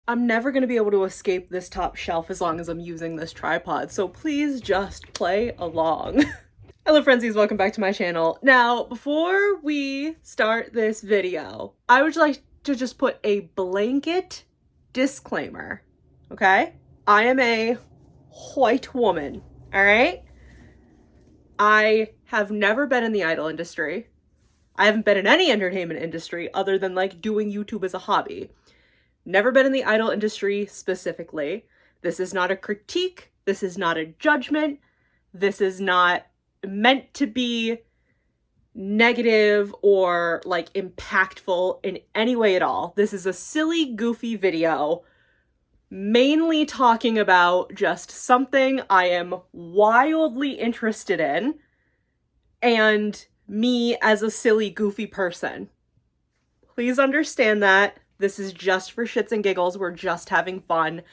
I'm never going to be able to escape this top shelf as long as I'm using this tripod, so please just play along. Hello Friendzies, welcome back to my channel. Now, before we start this video, I would like to just put a blanket disclaimer, okay? I am a white woman, all right? I have never been in the idol industry. I haven't been in any entertainment industry other than like doing YouTube as a hobby. Never been in the idol industry specifically. This is not a critique. This is not a judgment. This is not meant to be negative or like impactful in any way at all. This is a silly, goofy video mainly talking about just something I am wildly interested in and me as a silly, goofy person. Please understand that. This is just for shits and giggles. We're just having fun.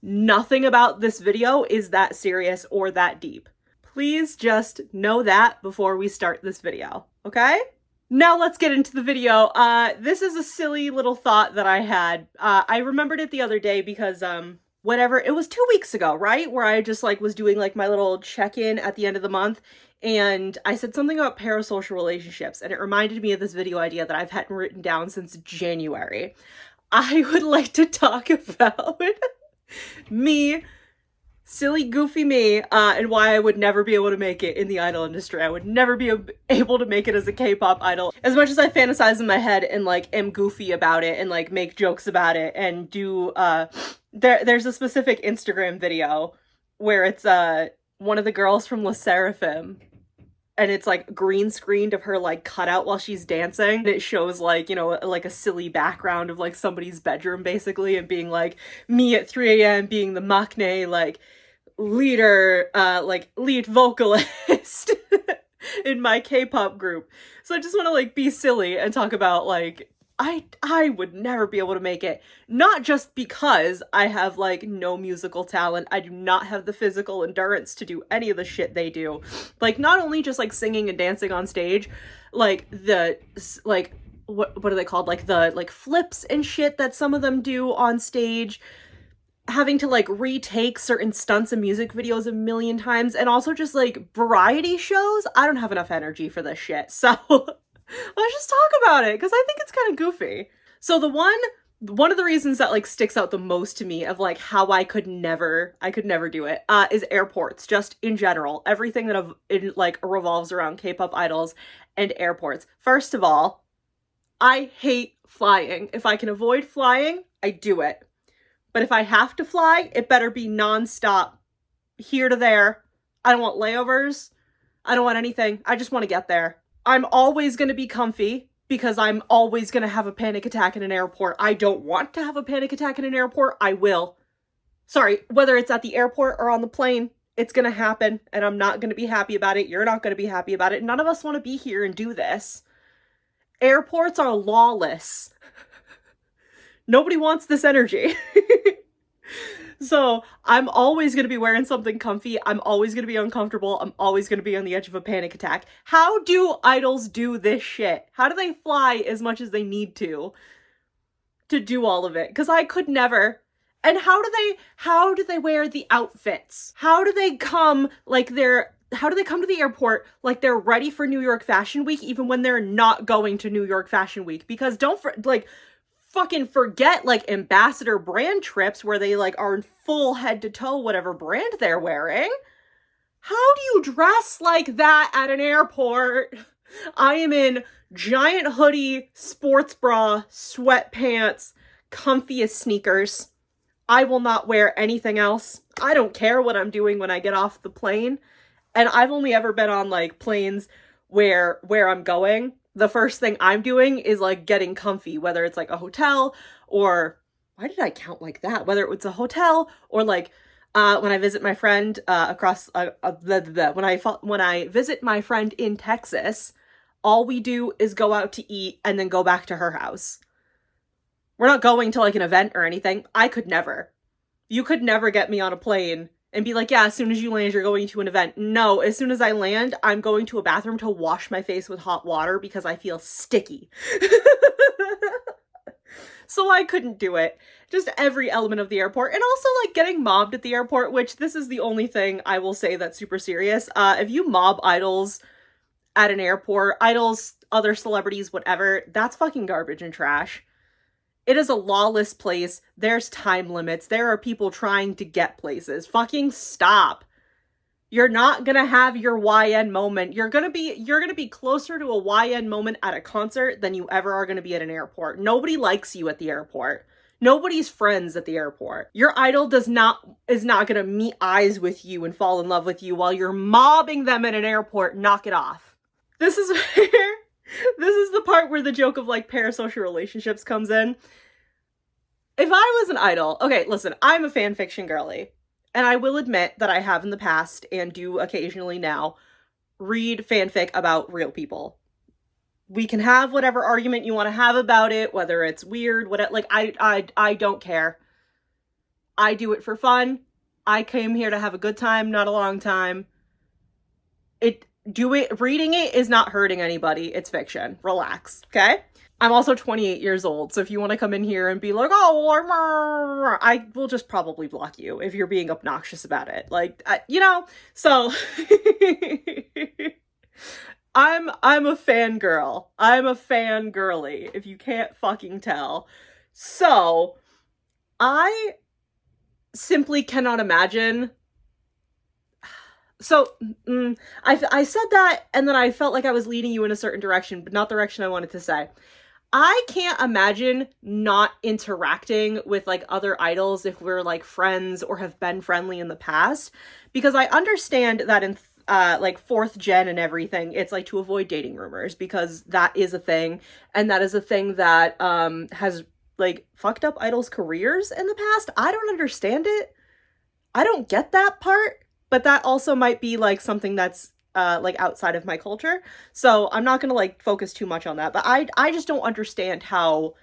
Nothing about this video is that serious or that deep. Please just know that before we start this video, okay? Now let's get into the video. This is a silly little thought that I had. I remembered it the other day because, whatever, it was 2 weeks ago, right? Where I just like was doing like my little check-in at the end of the month. And I said something about parasocial relationships, and it reminded me of this video idea that I've had written down since January. I would like to talk about me, silly, goofy me, and why I would never be able to make it in the idol industry. I would never be able to make it as a K-pop idol. As much as I fantasize in my head and like am goofy about it and like make jokes about it and do, there's a specific Instagram video where it's one of the girls from Le Seraphim, and it's like green screened of her like cut out while she's dancing. And it shows like, you know, like a silly background of like somebody's bedroom basically, and being like me at 3 a.m. being the maknae, like leader, like lead vocalist in my K-pop group. So I just want to like be silly and talk about like I would never be able to make it. Not just because I have like no musical talent. I do not have the physical endurance to do any of the shit they do. Like not only just like singing and dancing on stage, like the like what are they called? Like the like flips and shit that some of them do on stage. Having to like retake certain stunts and music videos a million times, and also just like variety shows. I don't have enough energy for this shit. So let's just talk about it, because I think it's kind of goofy. So one of the reasons that like sticks out the most to me of like how I could never do it is airports, just in general. Everything that like revolves around K-pop idols and airports. First of all, I hate flying. If I can avoid flying, I do it. But if I have to fly, it better be nonstop, here to there. I don't want layovers. I don't want anything. I just want to get there. I'm always going to be comfy because I'm always going to have a panic attack in an airport. I don't want to have a panic attack in an airport. I will. Sorry, whether it's at the airport or on the plane, it's going to happen, and I'm not going to be happy about it. You're not going to be happy about it. None of us want to be here and do this. Airports are lawless. Nobody wants this energy. So I'm always going to be wearing something comfy. I'm always going to be uncomfortable. I'm always going to be on the edge of a panic attack. How do idols do this shit? How do they fly as much as they need to do all of it? Because I could never. And how do they wear the outfits? How do they come to the airport like they're ready for New York Fashion Week, even when they're not going to New York Fashion Week? Because fucking forget like ambassador brand trips where they like are in full head to toe whatever brand they're wearing. How do you dress like that at an airport? I am in giant hoodie, sports bra, sweatpants, comfiest sneakers. I will not wear anything else. I don't care what I'm doing when I get off the plane. And I've only ever been on like planes where I'm going, the first thing I'm doing is like getting comfy, whether it's like a hotel or, why did I count like that? Whether it's a hotel or like when I visit my friend when I visit my friend in Texas, all we do is go out to eat and then go back to her house. We're not going to like an event or anything. I could never. You could never get me on a plane and be like, yeah, as soon as you land, you're going to an event. No, as soon as I land, I'm going to a bathroom to wash my face with hot water because I feel sticky. So I couldn't do it. Just every element of the airport. And also, like, getting mobbed at the airport, which this is the only thing I will say that's super serious. If you mob idols at an airport, idols, other celebrities, whatever, that's fucking garbage and trash. It is a lawless place. There's time limits. There are people trying to get places. Fucking stop. You're not gonna have your YN moment. You're gonna be closer to a YN moment at a concert than you ever are gonna be at an airport. Nobody likes you at the airport. Nobody's friends at the airport. Your idol is not gonna meet eyes with you and fall in love with you while you're mobbing them at an airport. Knock it off. This is where this is the part where the joke of like parasocial relationships comes in. If I was an idol, okay, listen, I'm a fan fiction girly, and I will admit that I have in the past and do occasionally now read fanfic about real people. We can have whatever argument you want to have about it, whether it's weird, whatever. Like I don't care. I do it for fun. I came here to have a good time, not a long time. Reading it is not hurting anybody. It's fiction. Relax, okay? I'm also 28 years old, so if you want to come in here and be like, oh, I will just probably block you if you're being obnoxious about it. Like, so I'm a fangirl. I'm a fangirly, if you can't fucking tell. So, I simply cannot imagine. So, I said that, and then I felt like I was leading you in a certain direction, but not the direction I wanted to say. I can't imagine not interacting with like other idols if we're like friends or have been friendly in the past, because I understand that in like fourth gen and everything, it's like to avoid dating rumors, because that is a thing, and that is a thing that has like fucked up idols' careers in the past. I don't understand it. I don't get that part, but that also might be like something that's like outside of my culture. So I'm not gonna like focus too much on that. But I just don't understand how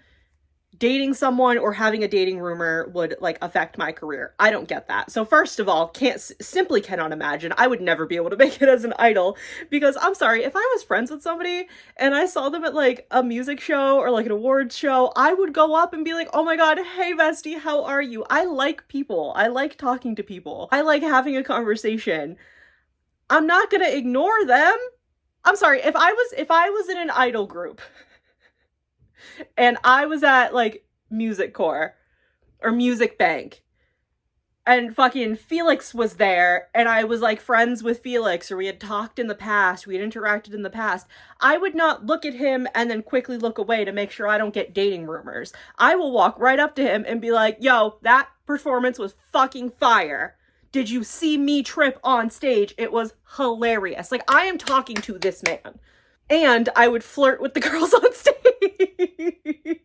dating someone or having a dating rumor would like affect my career. I don't get that. So first of all, simply cannot imagine. I would never be able to make it as an idol, because I'm sorry, if I was friends with somebody and I saw them at like a music show or like an awards show, I would go up and be like, oh my god, hey bestie, how are you? I like people. I like talking to people. I like having a conversation. I'm not gonna ignore them. I'm sorry, if I was in an idol group and I was at like Music Core or Music Bank and fucking Felix was there and I was like friends with Felix, or we had talked in the past, we had interacted in the past, I would not look at him and then quickly look away to make sure I don't get dating rumors. I will walk right up to him and be like, yo, that performance was fucking fire. Did you see me trip on stage? It was hilarious. Like, I am talking to this man. And I would flirt with the girls on stage.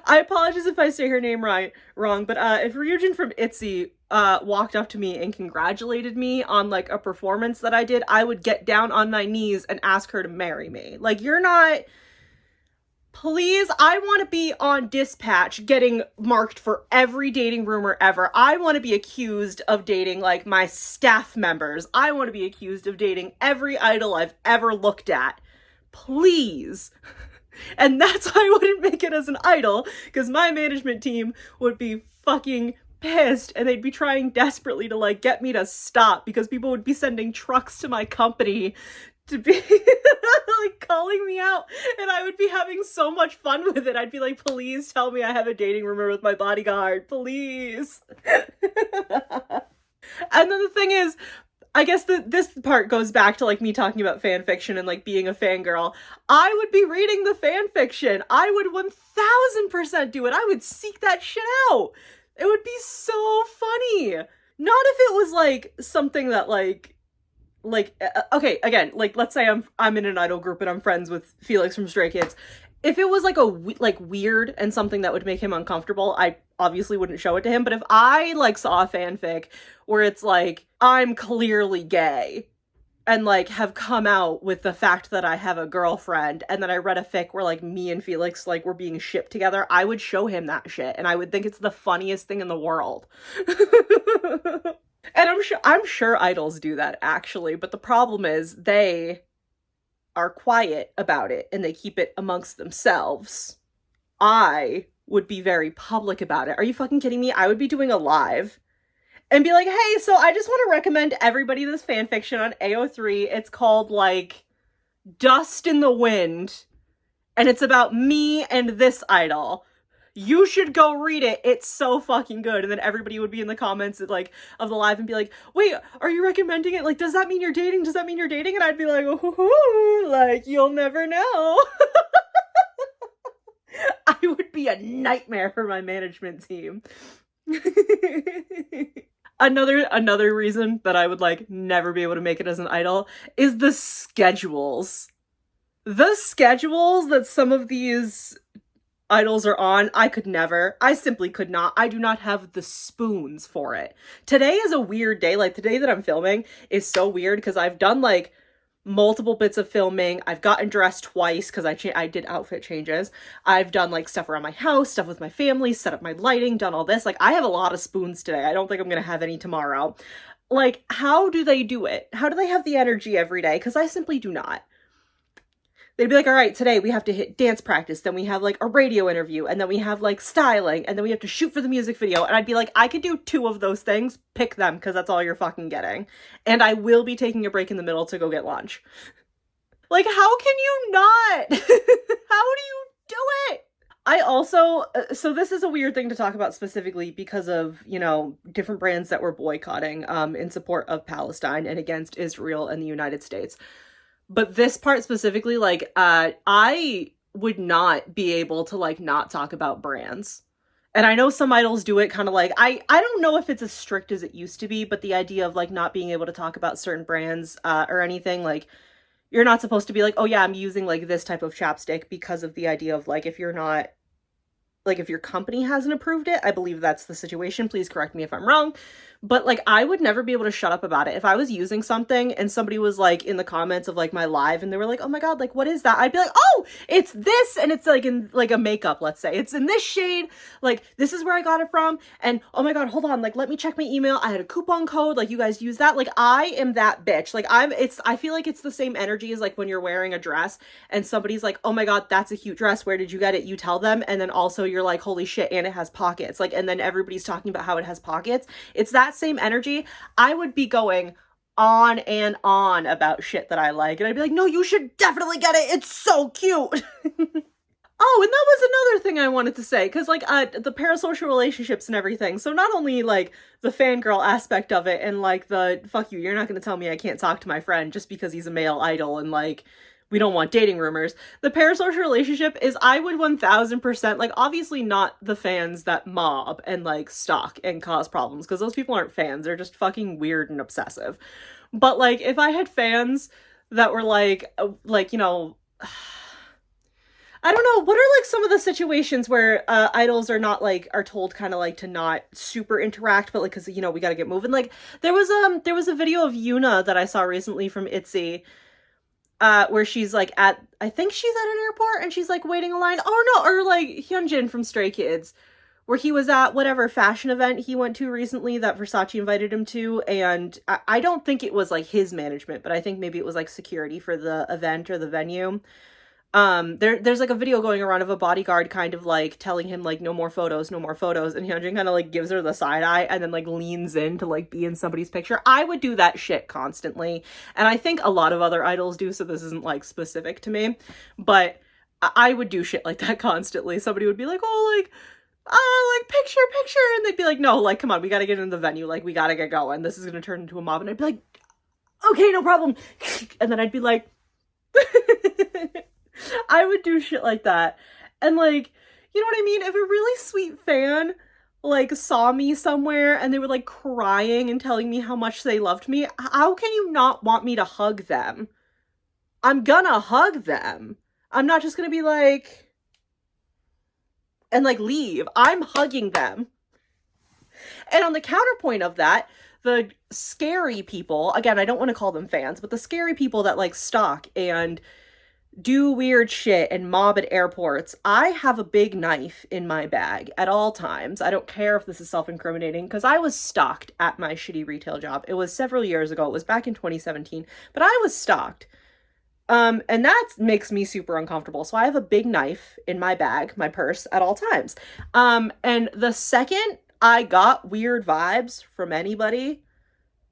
I apologize if I say her name wrong, but if Ryujin from ITZY walked up to me and congratulated me on like a performance that I did, I would get down on my knees and ask her to marry me. Like, you're not... Please, I want to be on dispatch getting marked for every dating rumor ever. I want to be accused of dating, like, my staff members. I want to be accused of dating every idol I've ever looked at. Please. And that's why I wouldn't make it as an idol, because my management team would be fucking pissed, and they'd be trying desperately to, like, get me to stop, because people would be sending trucks to my company to be like calling me out, and I would be having so much fun with it. I'd be like, please tell me I have a dating rumor with my bodyguard, please. And then the thing is, I guess this part goes back to like me talking about fan fiction and like being a fangirl. I would be reading the fan fiction. I would 1000% do it. I would seek that shit out. It would be so funny. Not if it was like something that like okay, again, like, let's say I'm in an idol group and I'm friends with Felix from Stray Kids. If it was like weird and something that would make him uncomfortable, I obviously wouldn't show it to him. But if I like saw a fanfic where it's like, I'm clearly gay and like have come out with the fact that I have a girlfriend, and then I read a fic where like me and Felix like were being shipped together, I would show him that shit and I would think it's the funniest thing in the world. And I'm sure idols do that actually, but the problem is they are quiet about it and they keep it amongst themselves. I would be very public about it. Are you fucking kidding me? I would be doing a live and be like, hey, so I just want to recommend everybody this fan fiction on AO3. It's called, like, Dust in the Wind, and it's about me and this idol. You should go read it. It's so fucking good. And then everybody would be in the comments like of the live and be like, wait, are you recommending it? Like, does that mean you're dating? Does that mean you're dating? And I'd be like, ooh, like, you'll never know. I would be a nightmare for my management team. Another reason that I would, like, never be able to make it as an idol is the schedules. The schedules that some of these idols are on, I simply could not. I do not have the spoons for it. Today is a weird day. Like, the day that I'm filming is so weird because I've done, like, multiple bits of filming. I've gotten dressed twice because I did outfit changes. I've done, like, stuff around my house, stuff with my family, set up my lighting, done all this. Like, I have a lot of spoons today. I don't think I'm gonna have any tomorrow. Like, how do they do it? How do they have the energy every day? Because I simply do not. They'd be like, all right, today we have to hit dance practice, then we have, like, a radio interview, and then we have, like, styling, and then we have to shoot for the music video. And I'd be like, I could do 2 of those things. Pick them, because that's all you're fucking getting. And I will be taking a break in the middle to go get lunch. Like, how can you not? How do you do it? I also, so this is a weird thing to talk about specifically because of, you know, different brands that were boycotting in support of Palestine and against Israel and the United States. But this part specifically, like, I would not be able to, like, not talk about brands. And I know some idols do it kind of like, I don't know if it's as strict as it used to be, but the idea of, like, not being able to talk about certain brands or anything, like, you're not supposed to be like, oh yeah, I'm using, like, this type of chapstick because of the idea of, like, if you're not, like, if your company hasn't approved it. I believe that's the situation. Please correct me if I'm wrong. But, like, I would never be able to shut up about it. If I was using something and somebody was, like, in the comments of, like, my live and they were like, oh my god, like, what is that? I'd be like, oh, it's this, and it's, like, in, like, a makeup, let's say. It's in this shade, like, this is where I got it from, and oh my god, hold on, like, let me check my email. I had a coupon code, like, you guys use that. Like, I am that bitch. Like, I feel like it's the same energy as, like, when you're wearing a dress and somebody's like, oh my god, that's a cute dress. Where did you get it? You tell them, and then also you're like, holy shit, and it has pockets. Like, and then everybody's talking about how it has pockets. It's that same energy. I would be going on and on about shit that I like, and I'd be like, no, you should definitely get it. It's so cute. Oh, and that was another thing I wanted to say, because, like, the parasocial relationships and everything. So not only, like, the fangirl aspect of it and, like, the, fuck you, you're not going to tell me I can't talk to my friend just because he's a male idol and, like, we don't want dating rumors. The parasocial relationship is, I would 1000%, like, obviously not the fans that mob and, like, stalk and cause problems, because those people aren't fans. They're just fucking weird and obsessive. But, like, if I had fans that were, like, you know, I don't know, what are, like, some of the situations where idols are not, like, are told kind of, like, to not super interact, but, like, because, you know, we gotta get moving. Like, there was a video of Yuna that I saw recently from ITZY, where she's, like, I think she's at an airport, and she's, like, waiting in line. Oh, no, or, like, Hyunjin from Stray Kids, where he was at whatever fashion event he went to recently that Versace invited him to, and I don't think it was, like, his management, but I think maybe it was, like, security for the event or the venue. There's like a video going around of a bodyguard kind of, like, telling him, like, no more photos, no more photos, and Hyunjin kind of, like, gives her the side eye and then, like, leans in to, like, be in somebody's picture. I would do that shit constantly, and I think a lot of other idols do, so this isn't, like, specific to me, but I would do shit like that constantly. Somebody would be like, oh, like, like, picture, and they'd be like, no, like, come on, we gotta get into the venue, like, we gotta get going, this is gonna turn into a mob, and I'd be like, okay, no problem, and then I'd be like, I would do shit like that. And, like, you know what I mean? If a really sweet fan, like, saw me somewhere and they were, like, crying and telling me how much they loved me, how can you not want me to hug them? I'm gonna hug them. I'm not just gonna be like, and, like, leave. I'm hugging them. And on the counterpoint of that, the scary people, again, I don't want to call them fans, but the scary people that, like, stalk and do weird shit and mob at airports, I have a big knife in my bag at all times. I don't care if this is self-incriminating, because I was stalked at my shitty retail job. It was several years ago. It was back in 2017, but I was stalked. And that makes me super uncomfortable. So I have a big knife in my bag, my purse at all times. And the second I got weird vibes from anybody,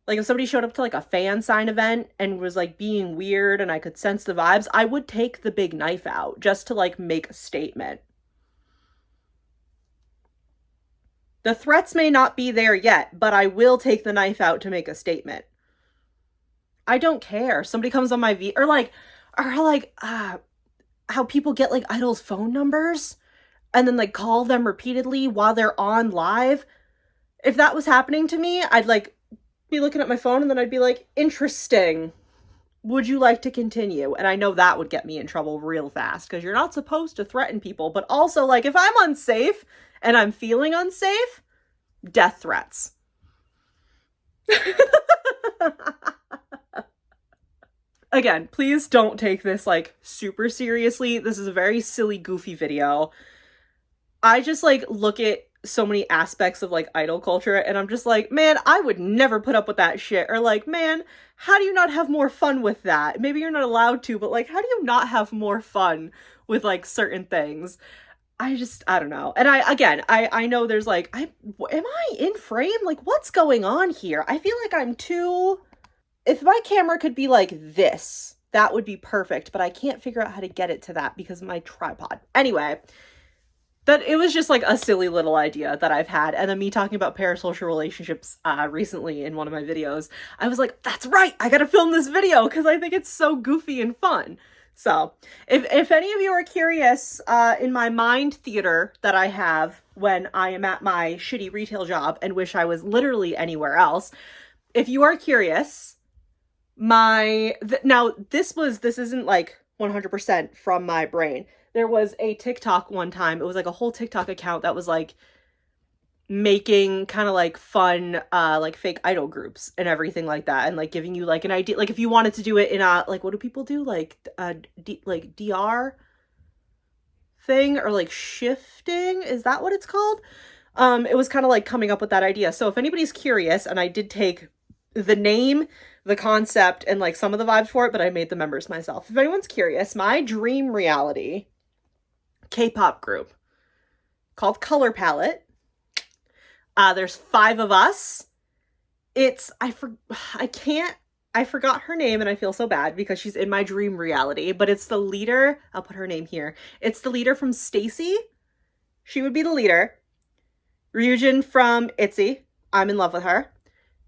like if somebody showed up to like a fan sign event and was like being weird and I could sense the vibes, I would take the big knife out just to like make a statement. The threats may not be there yet, but I will take the knife out to make a statement. I don't care. Somebody comes on my or how people get like idols' phone numbers and then like call them repeatedly while they're on live. If that was happening to me, I'd like be looking at my phone and then I'd be like, interesting. Would you like to continue? And I know that would get me in trouble real fast because you're not supposed to threaten people. But also, like, if I'm unsafe and I'm feeling unsafe, death threats. Again, please don't take this like super seriously. This is a very silly, goofy video. I just like look at so many aspects of like idol culture and I'm just like, man, I would never put up with that shit. Or like, man, how do you not have more fun with that? Maybe you're not allowed to, but like, how do you not have more fun with like certain things? I don't know. And I know there's like, am I in frame? Like, what's going on here? I feel like I'm too, if my camera could be like this, that would be perfect, but I can't figure out how to get it to that because of my tripod. Anyway, that it was just like a silly little idea that I've had. And then me talking about parasocial relationships recently in one of my videos, I was like, that's right, I gotta film this video because I think it's so goofy and fun. So if any of you are curious, in my mind theater that I have when I am at my shitty retail job and wish I was literally anywhere else, if you are curious, now this isn't like 100% from my brain. There was a TikTok one time. It was like a whole TikTok account that was like making kind of like fun like fake idol groups and everything like that, and like giving you like an idea, like if you wanted to do it in a like, what do people do, like like DR thing or like shifting, is that what it's called? It was kind of like coming up with that idea. So if anybody's curious, and I did take the name, the concept, and like some of the vibes for it, but I made the members myself. If anyone's curious, my dream reality K-pop group called Color Palette. There's 5 of us. I forgot her name and I feel so bad because she's in my dream reality, but it's the leader. I'll put her name here. It's the leader from Stacy. She would be the leader. Ryujin from ITZY. I'm in love with her.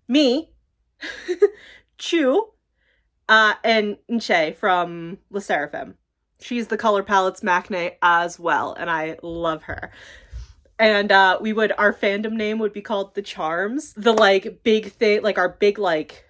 Me. Chu. And Nche from Le Sserafim. She's the Color Palette's maknae as well, and I love her. And our fandom name would be called The Charms. The like big thing, like our big like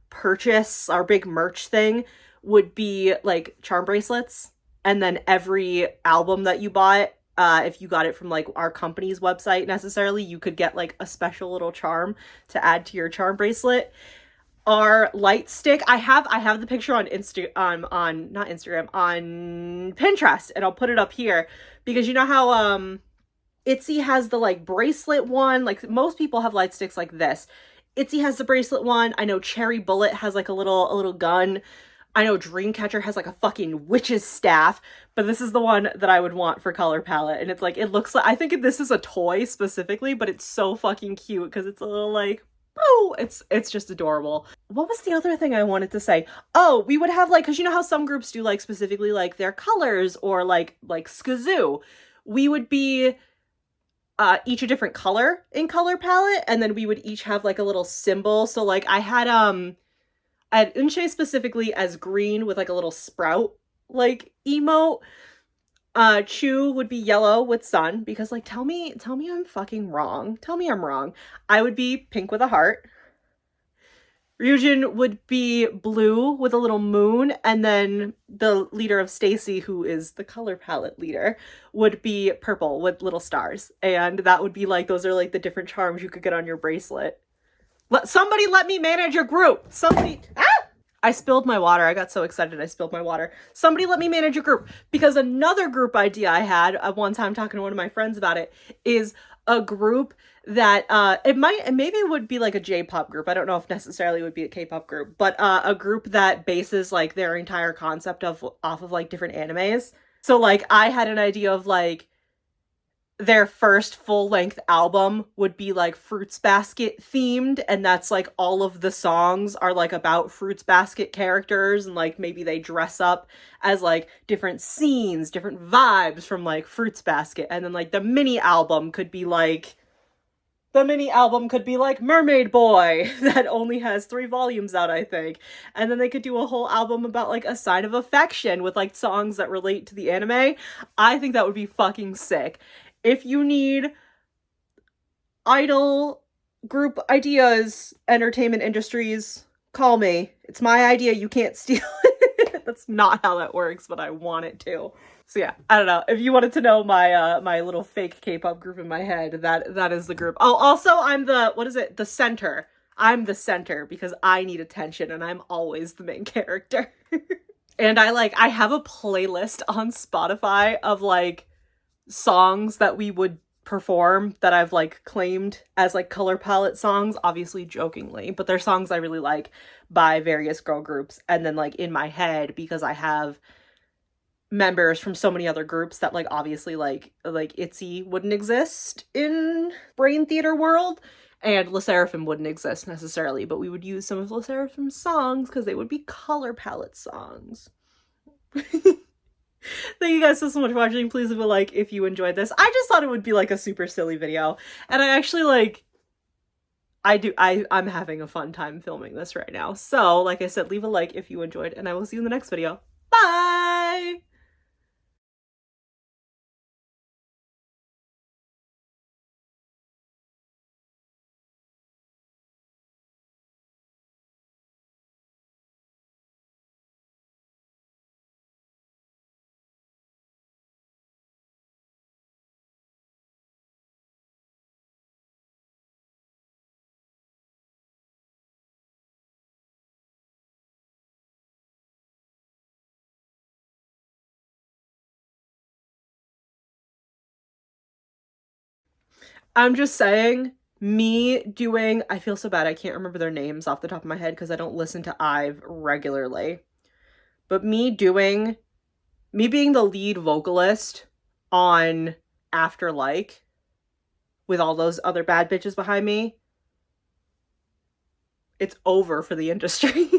purchase, our big merch thing would be like charm bracelets. And then every album that you bought, if you got it from like our company's website necessarily, you could get like a special little charm to add to your charm bracelet. Our light stick, I have the picture on not Instagram, on Pinterest, and I'll put it up here because you know how ITZY has the like bracelet one, like most people have light sticks like this. ITZY has the bracelet one. I know Cherry Bullet has like a little gun. I know Dreamcatcher has like a fucking witch's staff, but this is the one that I would want for Color Palette. And it's like, it looks like, I think this is a toy specifically, but it's so fucking cute because it's a little like, oh, it's just adorable. What was the other thing I wanted to say? Oh, we would have like, because you know how some groups do like specifically like their colors or like Skazoo. We would be each a different color in Color Palette, and then we would each have like a little symbol. So like I had Unche specifically as green with like a little sprout like emote. Chu would be yellow with sun, because like tell me I'm fucking wrong. Tell me I'm wrong. I would be pink with a heart. Ryujin would be blue with a little moon, and then the leader of Stacy, who is the Color Palette leader, would be purple with little stars. And that would be like, those are like the different charms you could get on your bracelet. Somebody let me manage your group. Somebody, I spilled my water. I got so excited I spilled my water. Somebody let me manage a group. Because another group idea I had at one time talking to one of my friends about it is a group that maybe it would be like a J-pop group. I don't know if necessarily it would be a K-pop group, but a group that bases like their entire concept of off of like different animes. So like I had an idea of like their first full-length album would be like Fruits Basket themed, and that's like all of the songs are like about Fruits Basket characters, and like maybe they dress up as like different scenes, different vibes from like Fruits Basket. And then like the mini album could be like Mermaid Boy that only has 3 volumes out, I think. And then they could do a whole album about like A Sign of Affection with like songs that relate to the anime. I think that would be fucking sick. If you need idol group ideas, entertainment industries, call me. It's my idea. You can't steal it. That's not how that works, but I want it to. So yeah, I don't know. If you wanted to know my my little fake K-pop group in my head, that is the group. Oh, also I'm the center. I'm the center because I need attention and I'm always the main character. And I have a playlist on Spotify of like songs that we would perform that I've like claimed as like color palette songs, obviously jokingly, but they're songs I really like by various girl groups. And then like in my head, because I have members from so many other groups that like obviously like ITZY wouldn't exist in Brain Theater world, and LE SSERAFIM wouldn't exist necessarily, but we would use some of LE SSERAFIM's songs because they would be color palette songs. Thank you guys so much for watching. Please leave a like if you enjoyed this. I just thought it would be like a super silly video. And I actually like, I'm having a fun time filming this right now. So like I said, leave a like if you enjoyed, and I will see you in the next video. Bye! I'm just saying, me doing, I feel so bad, I can't remember their names off the top of my head because I don't listen to IVE regularly. But me being the lead vocalist on After Like, with all those other bad bitches behind me, it's over for the industry.